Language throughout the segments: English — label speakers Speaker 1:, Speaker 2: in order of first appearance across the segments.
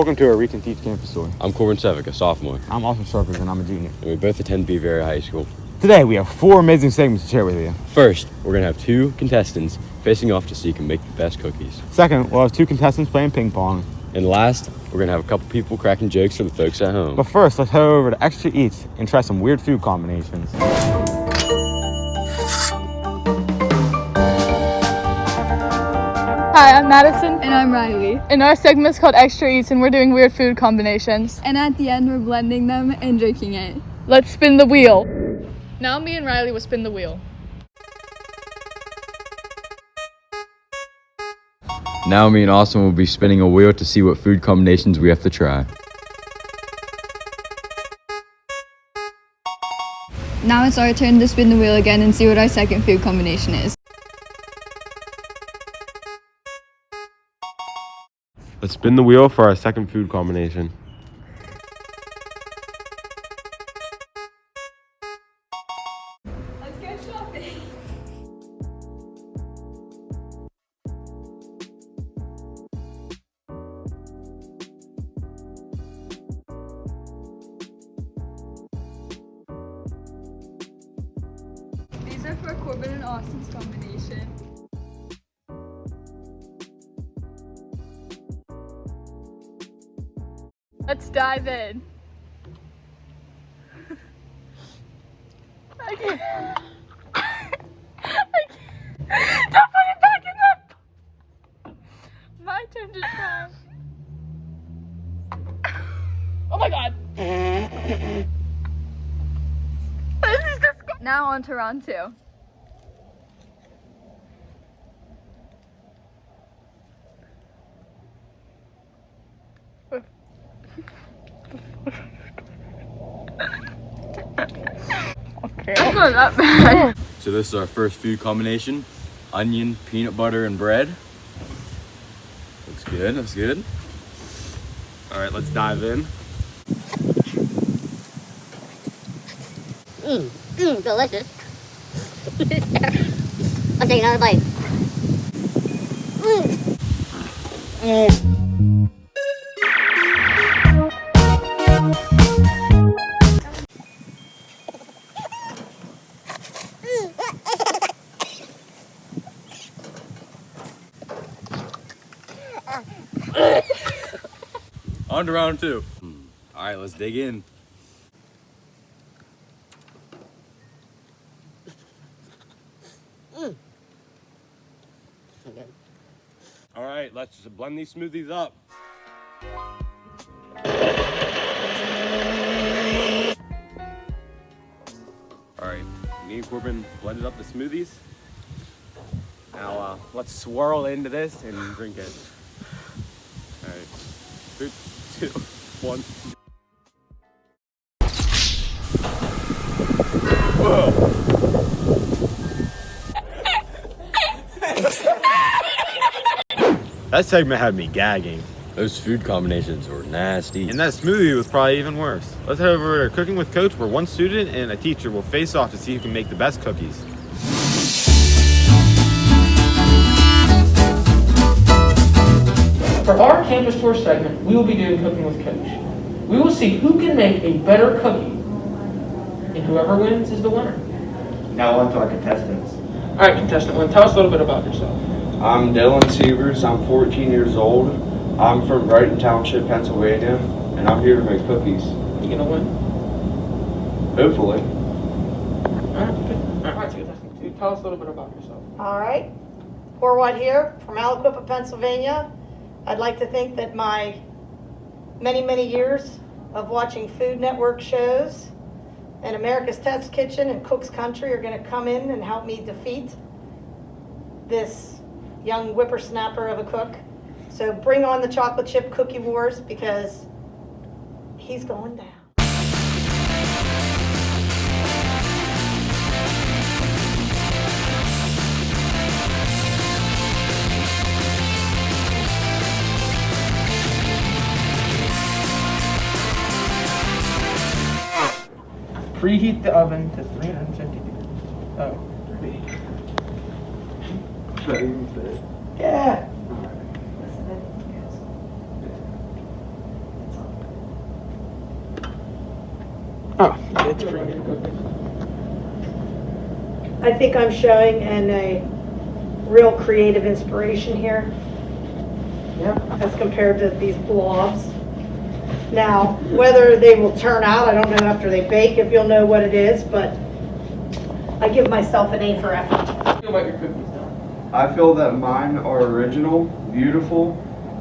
Speaker 1: Welcome to our Reach and Teach campus tour.
Speaker 2: I'm Corbin Sevick, a sophomore.
Speaker 1: I'm Austin Sharpers, and I'm a junior.
Speaker 2: And we both attend Beaver High School.
Speaker 1: Today, we have 4 amazing segments to share with you.
Speaker 2: First, we're going to have 2 contestants facing off to see who can make the best cookies.
Speaker 1: Second, we'll have 2 contestants playing ping pong.
Speaker 2: And last, we're going to have a couple people cracking jokes for the folks at home.
Speaker 1: But first, let's head over to Extra Eats and try some weird food combinations.
Speaker 3: Hi, I'm Madison.
Speaker 4: And I'm Riley.
Speaker 3: And our segment is called Extra Eats, and we're doing weird food combinations.
Speaker 4: And at the end, we're blending them and drinking it.
Speaker 3: Let's spin the wheel. Now me and Riley will spin the wheel.
Speaker 2: Now me and Austin will be spinning a wheel to see what food combinations we have to try.
Speaker 4: Now it's our turn to spin the wheel again and see what our second food combination is.
Speaker 5: Let's spin the wheel for our second food combination.
Speaker 4: Let's go shopping. These are for Corbin and Austin's combination.
Speaker 3: Let's dive in. I can't. Don't put it back in the... My turn to try. Oh my god. This is disgusting.
Speaker 4: Now on to round 2.
Speaker 3: Okay, it's not that bad.
Speaker 2: So this is our first food combination. Onion, peanut butter, and bread. Looks good, looks good.
Speaker 5: All right, let's dive in.
Speaker 6: Delicious. I'll take another bite.
Speaker 2: On to round 2. All right, let's dig in.
Speaker 5: All right, let's just blend these smoothies up. All right, me and Corbin blended up the smoothies. Now let's swirl into this and drink it. All right, 3, 2, 1. Whoa. That segment had me gagging.
Speaker 2: Those food combinations were nasty.
Speaker 5: And that smoothie was probably even worse. Let's head over to Cooking with Coach, where one student and a teacher will face off to see who can make the best cookies.
Speaker 7: For our campus tour segment, we will be doing Cooking with Coach. We will see who can make a better cookie, and whoever wins is the winner.
Speaker 8: Now on to our contestants.
Speaker 7: All right, contestant one, tell us a little bit about yourself.
Speaker 8: I'm Dylan Sievers. I'm 14 years old. I'm from Brighton Township, Pennsylvania, and I'm here to make cookies.
Speaker 7: You gonna win?
Speaker 8: Hopefully.
Speaker 7: All right, good. All right, so contestant 2, tell us a little bit about yourself.
Speaker 9: All right. Horwath here from Aliquippa, Pennsylvania. I'd like to think that my many, many years of watching Food Network shows and America's Test Kitchen and Cook's Country are going to come in and help me defeat this young whippersnapper of a cook. So bring on the chocolate chip cookie wars, because he's going down.
Speaker 7: Preheat the oven to 350 degrees. Oh. Yeah. Oh, it's pretty good.
Speaker 9: I think I'm showing a real creative inspiration here
Speaker 7: Yeah.
Speaker 9: as compared to these blobs. Now, whether they will turn out, I don't know after they bake if you'll know what it is, but I give myself an A for effort.
Speaker 7: Feel about your cookies now.
Speaker 8: I feel that mine are original, beautiful,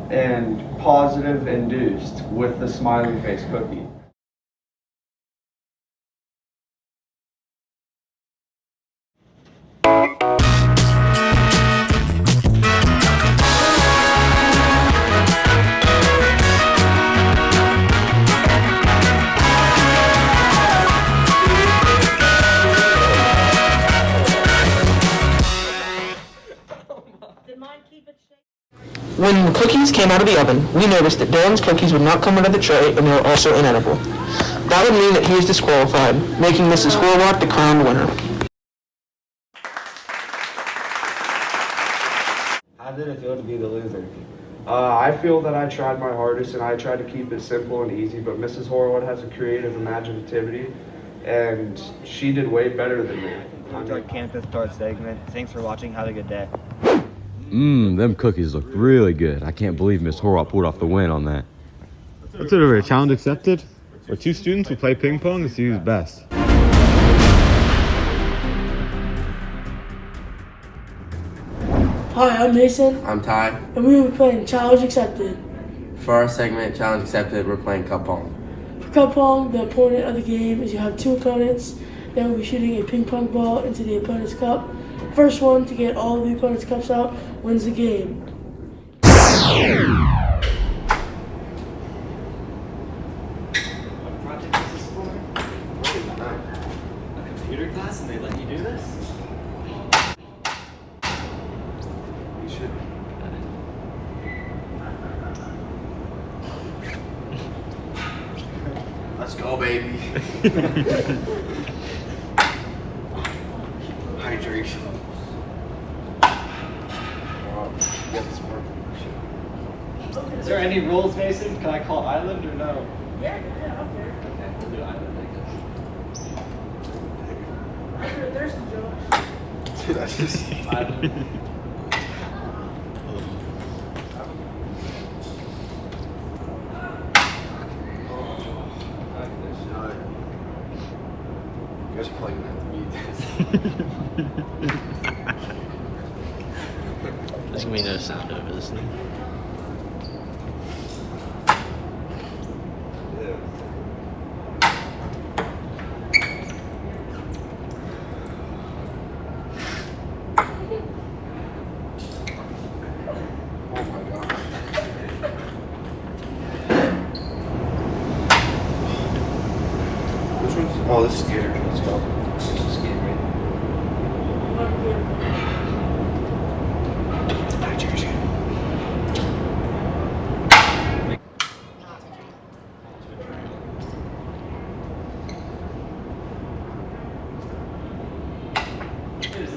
Speaker 8: and positive induced with the smiley face cookie.
Speaker 9: Did mine keep it shaped?
Speaker 7: When the cookies came out of the oven, we noticed that Dylan's cookies would not come out of the tray and they were also inedible. That would mean that he is disqualified, making Mrs. Horwath the crowned winner.
Speaker 10: How did it feel to be the loser?
Speaker 8: I feel that I tried my hardest and I tried to keep it simple and easy, but Mrs. Horwood has a creative imaginativity and she did way better than me.
Speaker 10: On to our campus start segment. Thanks for watching. Have a good day.
Speaker 2: Them cookies look really good. I can't believe Miss Horwath pulled off the win on that.
Speaker 5: What's it over? A challenge accepted? Where two students will play ping pong to see who's best.
Speaker 11: Hi, I'm Mason,
Speaker 12: I'm Ty.
Speaker 11: and we will be playing Challenge Accepted.
Speaker 12: For our segment, Challenge Accepted, we're playing Cup Pong.
Speaker 11: For Cup Pong, the opponent of the game is you have two opponents. They will be shooting a ping pong ball into the opponent's cup. First one to get all of the opponent's cups out wins the game.
Speaker 10: Computer class and they let you do this? You should. Let's go, baby. Hydration. Is there any rules, Mason? Can I call Island or no?
Speaker 11: Yeah, okay.
Speaker 10: Okay, we'll do Island, I guess.
Speaker 11: There's the Josh.
Speaker 10: Dude, that's just Island. You guys are probably gonna have to mute this.
Speaker 13: There's gonna be no sound over this thing.
Speaker 10: Oh my god. Which one's? Oh, this is Gator. Let's go. This is Gator, right?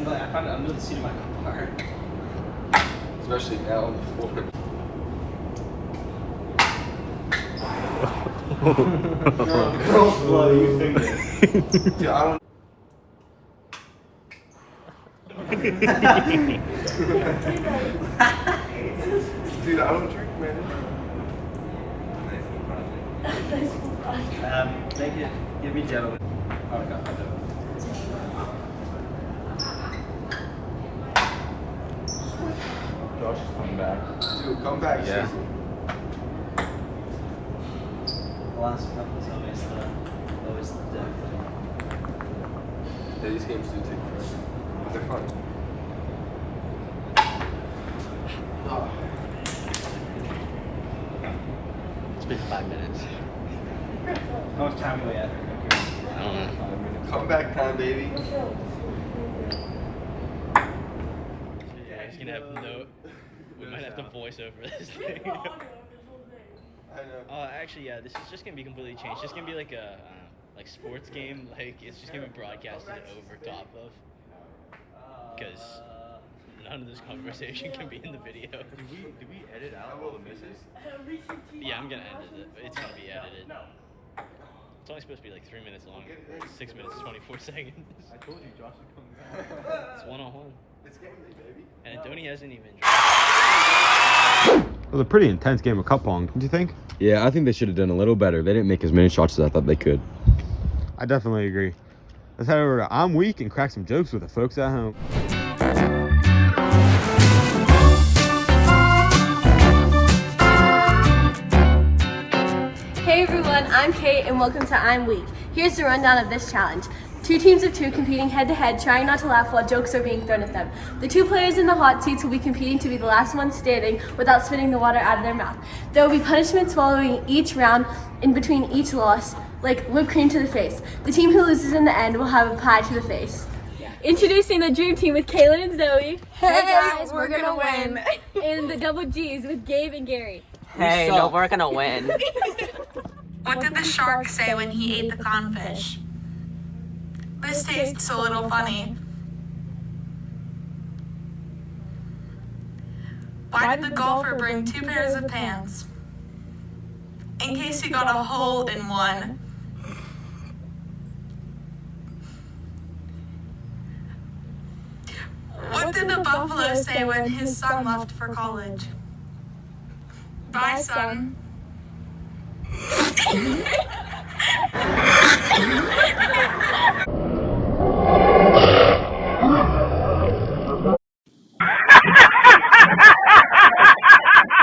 Speaker 10: I found it under the seat of my car. Especially now on the floor. Girls blow you finger. Dude, I don't. Dude, I don't drink, man. Make it. Give me gentlemen. Oh, God, I know.
Speaker 1: Josh is coming back.
Speaker 10: Dude, come back.
Speaker 1: Yeah.
Speaker 10: Season.
Speaker 13: The last cup was always the deck.
Speaker 10: Yeah, these games do take forever. But they're fun.
Speaker 13: It's been 5 minutes.
Speaker 10: How much time do we have?
Speaker 13: I don't know.
Speaker 10: Come back time, baby.
Speaker 13: Yeah, he's gonna have no. We might have to voice over this thing.
Speaker 10: I know.
Speaker 13: Actually, yeah, this is just gonna be completely changed. It's gonna be like a like sports game. Like it's just gonna be broadcasted over top of. Because none of this conversation can be in the video.
Speaker 10: Did we edit out all the misses?
Speaker 13: Yeah, I'm gonna edit it. It's gonna be edited. It's only supposed to be like 3 minutes long. 6 minutes, 24 seconds.
Speaker 10: I told you Josh would come back.
Speaker 13: It's one-on-one.
Speaker 10: It's game day, baby.
Speaker 13: And Donnie hasn't even
Speaker 1: It was a pretty intense game of cup pong, don't you think?
Speaker 2: Yeah, I think they should have done a little better. They didn't make as many shots as I thought they could.
Speaker 1: I definitely agree. Let's head over to I'm Weak and crack some jokes with the folks at home.
Speaker 14: Hey everyone, I'm Kate and welcome to I'm Weak. Here's the rundown of this challenge. 2 teams of 2 competing head to head, trying not to laugh while jokes are being thrown at them. The 2 players in the hot seats will be competing to be the last one standing without spitting the water out of their mouth. There will be punishments following each round in between each loss, like whipped cream to the face. The team who loses in the end will have a pie to the face. Introducing the dream team with Kaylin and Zoe.
Speaker 3: Hey guys, we're gonna win.
Speaker 14: And the double G's with Gabe and Gary.
Speaker 7: Hey, no, we're gonna win.
Speaker 3: What did the shark say when he ate the clownfish? This tastes a little funny. Why did the golfer bring 2 pairs of pants? In case he got a hole in one. What did the buffalo say when his son left for college? Bye, son.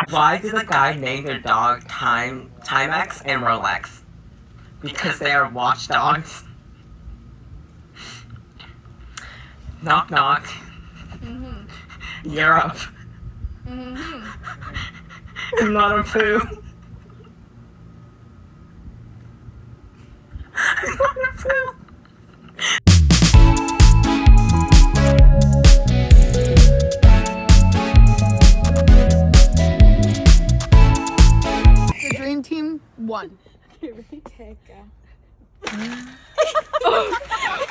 Speaker 7: Why did the guy name their dog Timex and Rolex? Because they are watchdogs. Knock knock. Europe. Not a poo. Not a poo.
Speaker 3: The dream team won.
Speaker 14: Okay, ready? Okay, go.
Speaker 3: Oh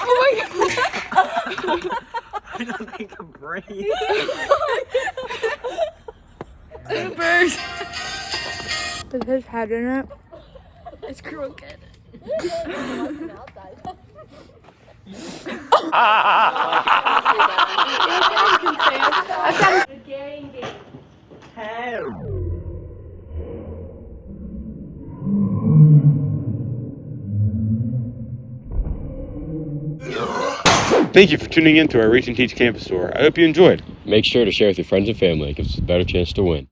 Speaker 3: my god.
Speaker 7: I don't think I can breathe.
Speaker 3: Beavers. With his head in it. It's crooked.
Speaker 14: Gary and Gabe.
Speaker 7: Hey.
Speaker 5: Thank you for tuning in to our Reach and Teach campus tour. I hope you enjoyed.
Speaker 2: Make sure to share with your friends and family. It gives us a better chance to win.